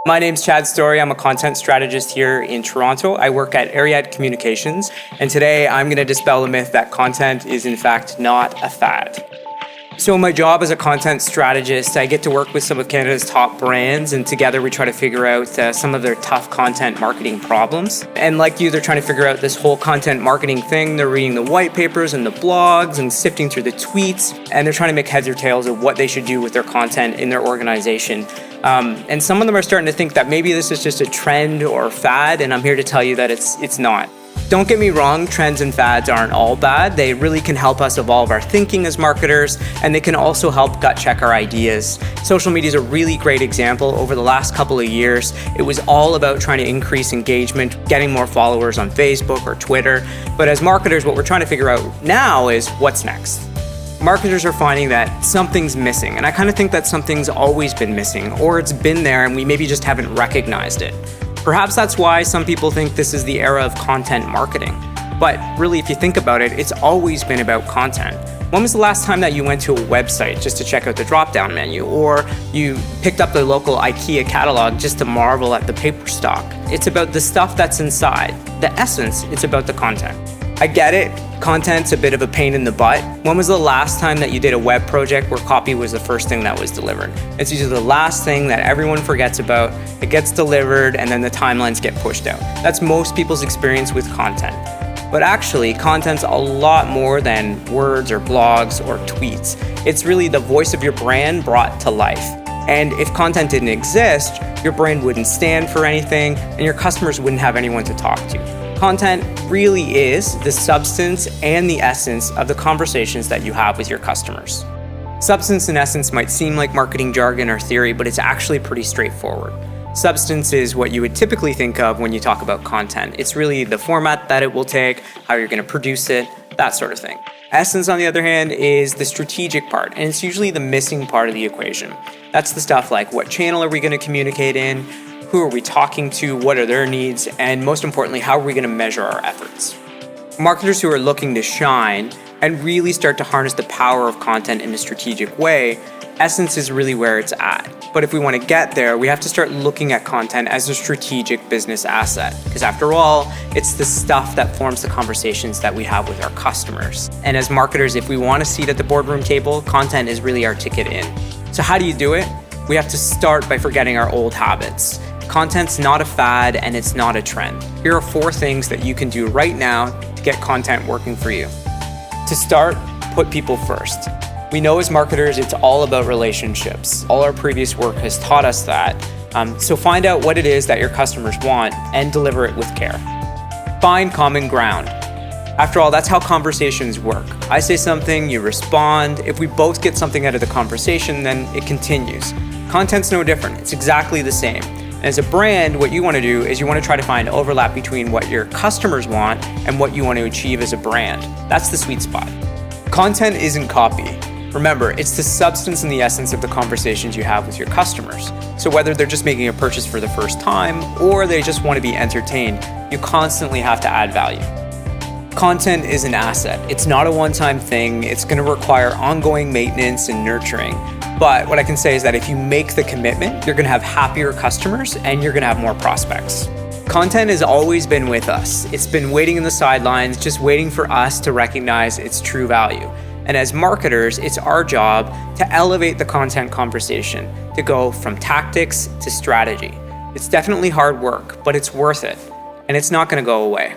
My name's Chad Story. I'm a content strategist here in Toronto. I work at Ariad Communications, and today I'm going to dispel the myth that content is in fact not a fad. So in my job as a content strategist, I get to work with some of Canada's top brands, and together we try to figure out some of their tough content marketing problems. And like you, they're trying to figure out this whole content marketing thing. They're reading the white papers and the blogs and sifting through the tweets, and they're trying to make heads or tails of what they should do with their content in their organization. And some of them are starting to think that maybe this is just a trend or fad, and I'm here to tell you that it's not. Don't get me wrong, trends and fads aren't all bad. They really can help us evolve our thinking as marketers, and they can also help gut check our ideas. Social media is a really great example. Over the last couple of years, it was all about trying to increase engagement, getting more followers on Facebook or Twitter. But as marketers, what we're trying to figure out now is what's next. Marketers are finding that something's missing, and I kind of think that something's always been missing, or it's been there and we maybe just haven't recognized it. Perhaps that's why some people think this is the era of content marketing. But really, if you think about it, it's always been about content. When was the last time that you went to a website just to check out the drop-down menu, or you picked up the local IKEA catalog just to marvel at the paper stock? It's about the stuff that's inside. The essence, it's about the content. I get it, content's a bit of a pain in the butt. When was the last time that you did a web project where copy was the first thing that was delivered? It's usually the last thing that everyone forgets about. It gets delivered and then the timelines get pushed out. That's most people's experience with content. But actually, content's a lot more than words or blogs or tweets. It's really the voice of your brand brought to life. And if content didn't exist, your brand wouldn't stand for anything and your customers wouldn't have anyone to talk to. Content really is the substance and the essence of the conversations that you have with your customers. Substance and essence might seem like marketing jargon or theory, but it's actually pretty straightforward. Substance is what you would typically think of when you talk about content. It's really the format that it will take, how you're going to produce it, that sort of thing. Essence, on the other hand, is the strategic part, and it's usually the missing part of the equation. That's the stuff like what channel are we going to communicate in, who are we talking to, what are their needs, and most importantly, how are we going to measure our efforts? Marketers who are looking to shine and really start to harness the power of content in a strategic way, essence is really where it's at. But if we want to get there, we have to start looking at content as a strategic business asset. Because after all, it's the stuff that forms the conversations that we have with our customers. And as marketers, if we want a seat at the boardroom table, content is really our ticket in. So how do you do it? We have to start by forgetting our old habits. Content's not a fad and it's not a trend. Here are 4 things that you can do right now to get content working for you. To start, put people first. We know as marketers, it's all about relationships. All our previous work has taught us that. So find out what it is that your customers want and deliver it with care. Find common ground. After all, that's how conversations work. I say something, you respond. If we both get something out of the conversation, then it continues. Content's no different. It's exactly the same. As a brand, what you want to do is you want to try to find overlap between what your customers want and what you want to achieve as a brand. That's the sweet spot. Content isn't copy. Remember, it's the substance and the essence of the conversations you have with your customers. So whether they're just making a purchase for the first time or they just want to be entertained, you constantly have to add value. Content is an asset. It's not a one-time thing. It's going to require ongoing maintenance and nurturing. But what I can say is that if you make the commitment, you're going to have happier customers and you're going to have more prospects. Content has always been with us. It's been waiting in the sidelines, just waiting for us to recognize its true value. And as marketers, it's our job to elevate the content conversation, to go from tactics to strategy. It's definitely hard work, but it's worth it, and it's not going to go away.